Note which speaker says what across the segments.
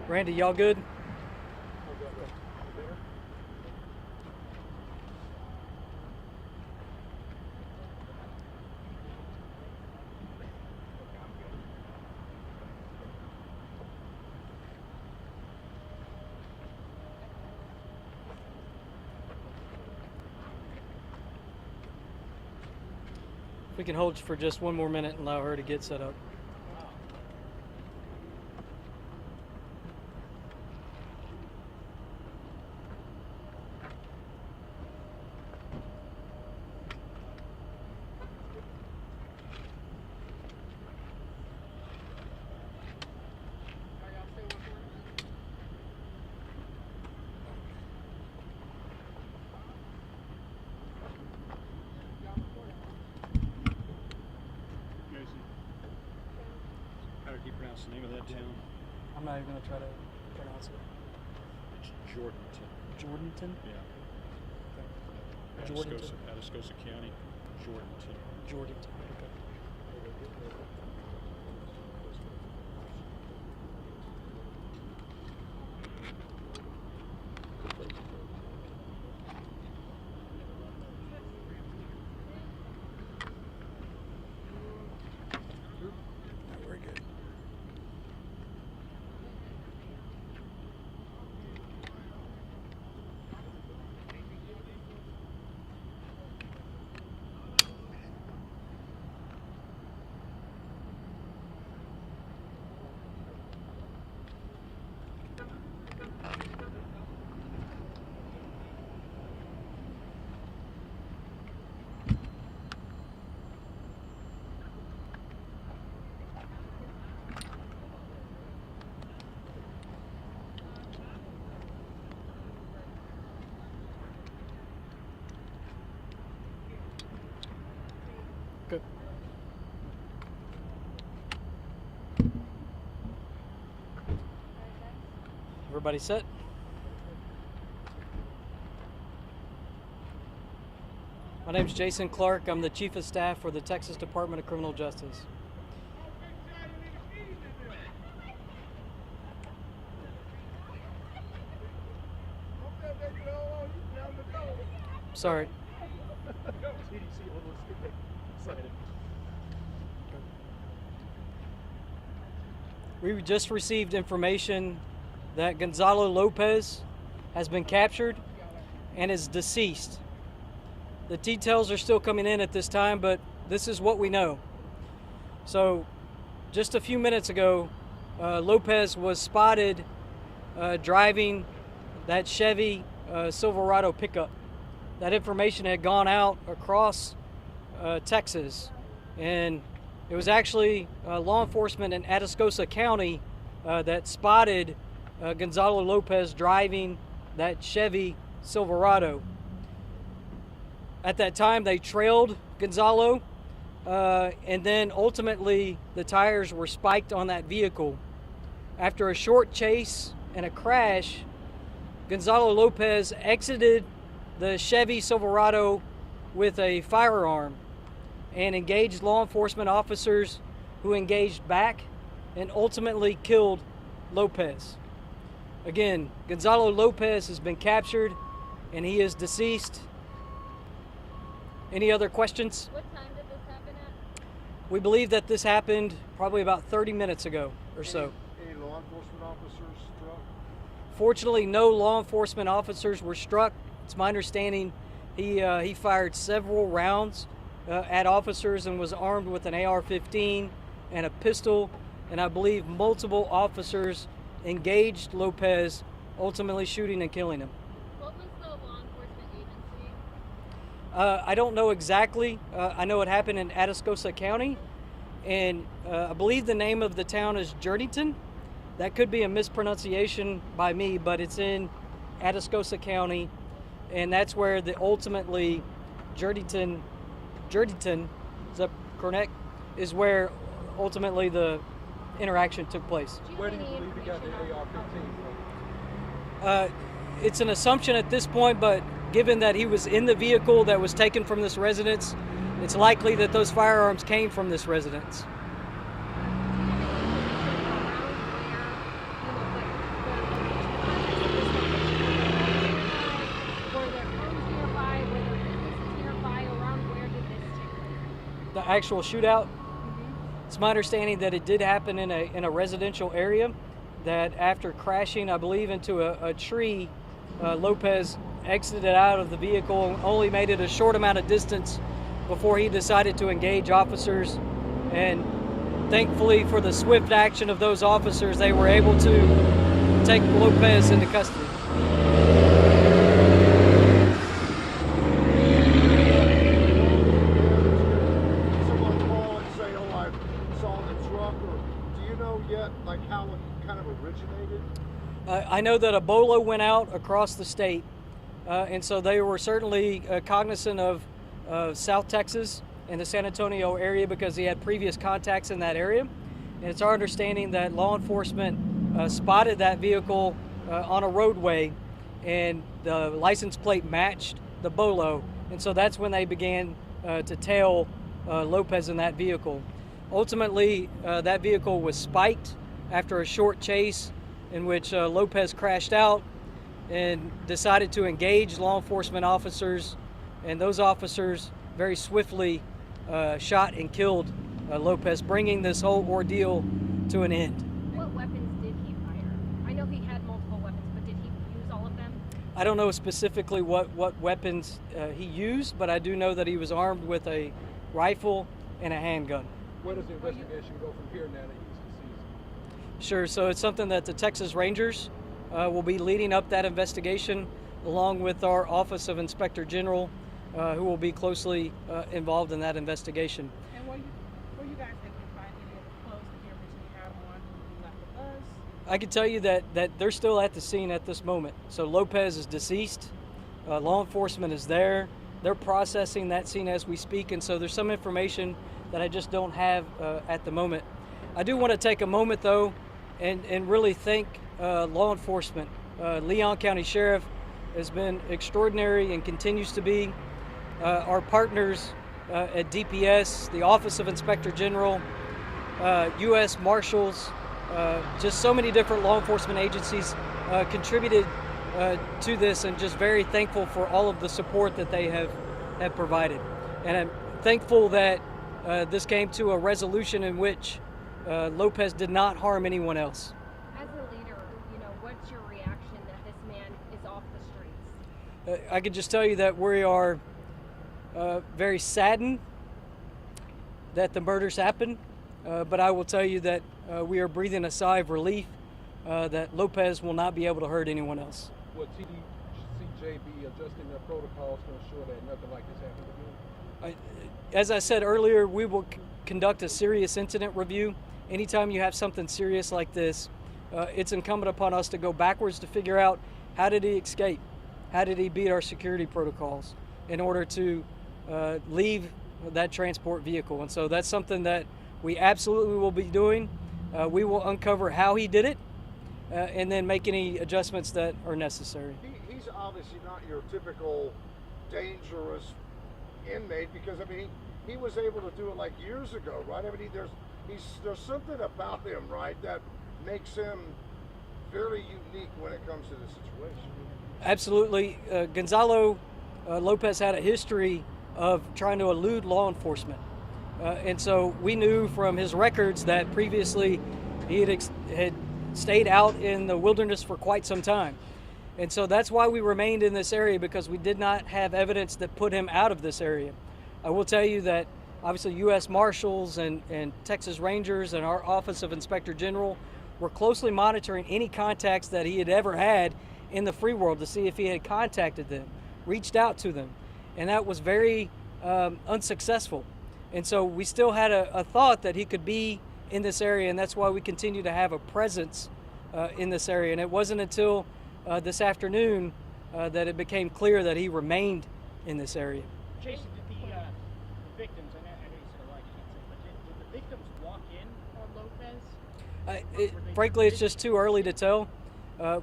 Speaker 1: Randy, y'all good? We can hold for just one more minute and allow her to get set up.
Speaker 2: How do you pronounce the name of that town?
Speaker 1: I'm not even going to try to pronounce it.
Speaker 2: It's Jordanton.
Speaker 1: Jordanton?
Speaker 2: Yeah.
Speaker 1: Okay. Jordanton.
Speaker 2: Atascosa County, Jordanton.
Speaker 1: Jordanton. Okay. Very good. Good. Everybody set? My name's Jason Clark. I'm the Chief of Staff for the Texas Department of Criminal Justice. Sorry. We just received information that Gonzalo Lopez has been captured and is deceased. The details are still coming in at this time, but this is what we know. So, just a few minutes ago, Lopez was spotted driving that Chevy Silverado pickup. That information had gone out across Texas, and it was actually law enforcement in Atascosa County that spotted Gonzalo Lopez driving that Chevy Silverado. At that time, they trailed Gonzalo, and then ultimately the tires were spiked on that vehicle. After a short chase and a crash, Gonzalo Lopez exited the Chevy Silverado with a firearm and engaged law enforcement officers who engaged back and ultimately killed Lopez. Again, Gonzalo Lopez has been captured and he is deceased. Any other questions?
Speaker 3: What time did this happen at?
Speaker 1: We believe that this happened probably about 30 minutes ago or so.
Speaker 4: Any law enforcement officers struck?
Speaker 1: Fortunately, no law enforcement officers were struck. It's my understanding he fired several rounds at officers and was armed with an AR-15 and a pistol, and I believe multiple officers engaged Lopez, ultimately shooting and killing him.
Speaker 3: What was the law enforcement agency?
Speaker 1: I don't know exactly. I know it happened in Atascosa County, and I believe the name of the town is Jordanton. That could be a mispronunciation by me, but it's in Atascosa County, and that's where the ultimately Jordanton, is that correct? Is where ultimately the interaction took place.
Speaker 4: Where do you believe he got the AR-15 from?
Speaker 1: It's an assumption at this point, but given that he was in the vehicle that was taken from this residence, it's likely that those firearms came from this residence. the actual shootout. It's my understanding that it did happen in a residential area, that after crashing, I believe, into a tree, Lopez exited out of the vehicle and only made it a short amount of distance before he decided to engage officers. And thankfully for the swift action of those officers, they were able to take Lopez into custody.
Speaker 4: Someone call and say, "Oh, I saw the truck," or do you know yet, like how it kind of originated?
Speaker 1: I know that a bolo went out across the state, and so they were certainly cognizant of South Texas and the San Antonio area because he had previous contacts in that area. And it's our understanding that law enforcement spotted that vehicle on a roadway, and the license plate matched the bolo, and so that's when they began to tail Lopez in that vehicle. Ultimately, that vehicle was spiked after a short chase in which Lopez crashed out and decided to engage law enforcement officers, and those officers very swiftly shot and killed Lopez, bringing this whole ordeal to an end.
Speaker 5: What weapons did he fire? I know he had multiple weapons, but did he use all of them?
Speaker 1: I don't know specifically what weapons he used, but I do know that he was armed with a rifle and a handgun.
Speaker 4: Where does the investigation go from here now that he's deceased?
Speaker 1: Sure, so it's something that the Texas Rangers will be leading up that investigation, along with our Office of Inspector General, who will be closely involved in that investigation.
Speaker 6: And were you guys able to find any of the clothes that he originally had on when he left the bus?
Speaker 1: I can tell you that they're still at the scene at this moment. So Lopez is deceased. Law enforcement is there. They're processing that scene as we speak, and so there's some information that I just don't have at the moment. I do want to take a moment, though, and really thank law enforcement. Leon County Sheriff has been extraordinary and continues to be. Our partners at DPS, the Office of Inspector General, U.S. Marshals, just so many different law enforcement agencies contributed to this, and just very thankful for all of the support that they have provided. And I'm thankful that this came to a resolution in which Lopez did not harm anyone else.
Speaker 5: As a leader, what's your reaction that this man is off the streets?
Speaker 1: I can just tell you that we are very saddened that the murders happened, but I will tell you that we are breathing a sigh of relief that Lopez will not be able to hurt anyone else.
Speaker 4: Will TDCJ be adjusting their protocols to ensure that nothing like this happens again?
Speaker 1: As I said earlier, we will conduct a serious incident review. Anytime you have something serious like this, it's incumbent upon us to go backwards to figure out, how did he escape? How did he beat our security protocols in order to leave that transport vehicle? And so that's something that we absolutely will be doing. We will uncover how he did it and then make any adjustments that are necessary.
Speaker 4: He's obviously not your typical dangerous inmate, because I mean he was able to do it like years ago, right? I mean there's something about him, right, that makes him very unique when it comes to this situation.
Speaker 1: Absolutely. Gonzalo Lopez had a history of trying to elude law enforcement. And so we knew from his records that previously he had stayed out in the wilderness for quite some time. And so that's why we remained in this area, because we did not have evidence that put him out of this area. I will tell you that obviously U.S. Marshals and Texas Rangers and our Office of Inspector General were closely monitoring any contacts that he had ever had in the free world to see if he had contacted them, reached out to them. And that was very unsuccessful. And so we still had a thought that he could be in this area, and that's why we continue to have a presence in this area. And it wasn't until this afternoon that it became clear that he remained in this area.
Speaker 7: Jason, did the victims, I know you said a lot, you can't say, but did the victims walk in on Lopez?
Speaker 1: Frankly, it's just too early to tell.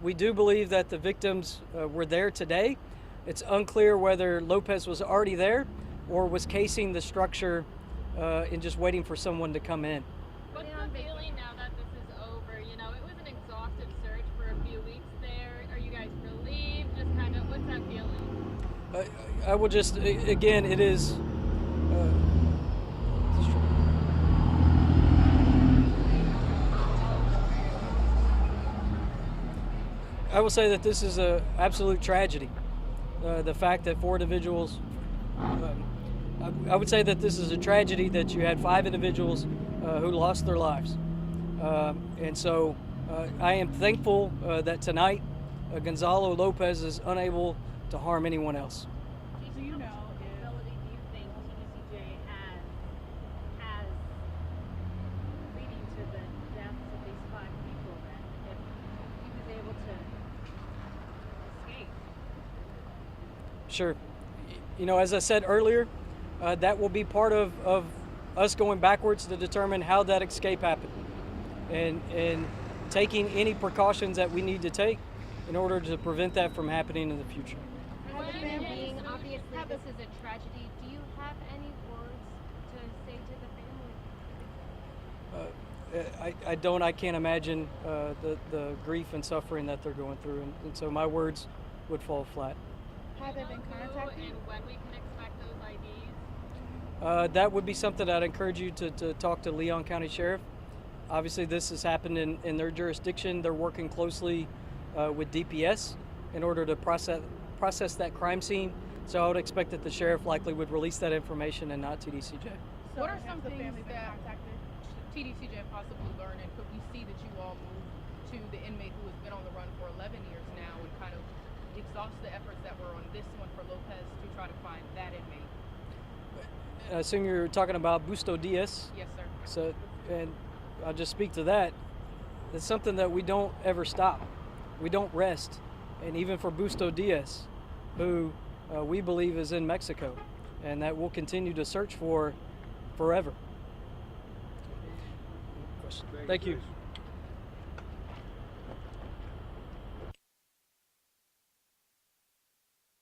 Speaker 1: We do believe that the victims were there today. It's unclear whether Lopez was already there or was casing the structure and just waiting for someone to come in.
Speaker 3: What's the feeling now that this is over? You know, it was an exhaustive search for a few weeks there. Are you guys relieved? Just kind of, what's that feeling?
Speaker 1: I will just, again, it is I will say that this is a absolute tragedy. The fact that 4 individuals, I would say that this is a tragedy that you had 5 individuals who lost their lives. And so I am thankful that tonight Gonzalo Lopez is unable to harm anyone else.
Speaker 6: Do you know if
Speaker 3: Ability do you think TDCJ has leading to the deaths of these 5 people that if he was able to escape?
Speaker 1: Sure. You know, as I said earlier, that will be part of us going backwards to determine how that escape happened, and taking any precautions that we need to take in order to prevent that from happening in the future.
Speaker 5: As a human being, obviously this is a tragedy. Do you have any words to say to the family?
Speaker 1: I don't. I can't imagine the grief and suffering that they're going through, and so my words would fall flat.
Speaker 6: have they been
Speaker 3: Who
Speaker 6: contacted?
Speaker 3: and when we can expect those IDs?
Speaker 1: That would be something I'd encourage you to talk to Leon County Sheriff. Obviously, this has happened in their jurisdiction. They're working closely with DPS in order to process that crime scene. So I would expect that the sheriff likely would release that information and not TDCJ.
Speaker 6: So
Speaker 8: What are
Speaker 6: has
Speaker 8: some
Speaker 6: the
Speaker 8: things
Speaker 6: family been
Speaker 8: that
Speaker 6: contacted?
Speaker 8: TDCJ possibly learned, and could we see that you all move to the inmate who has been on the run for 11 years now and kind of exhaust the efforts that were on this one for Lopez to try to find that inmate?
Speaker 1: I assume you're talking about Busto Diaz.
Speaker 8: Yes, sir.
Speaker 1: So, and I'll just speak to that. It's something that we don't ever stop. We don't rest. And even for Busto Diaz, who we believe is in Mexico, and that we'll continue to search for forever. Thank you.
Speaker 4: Jason.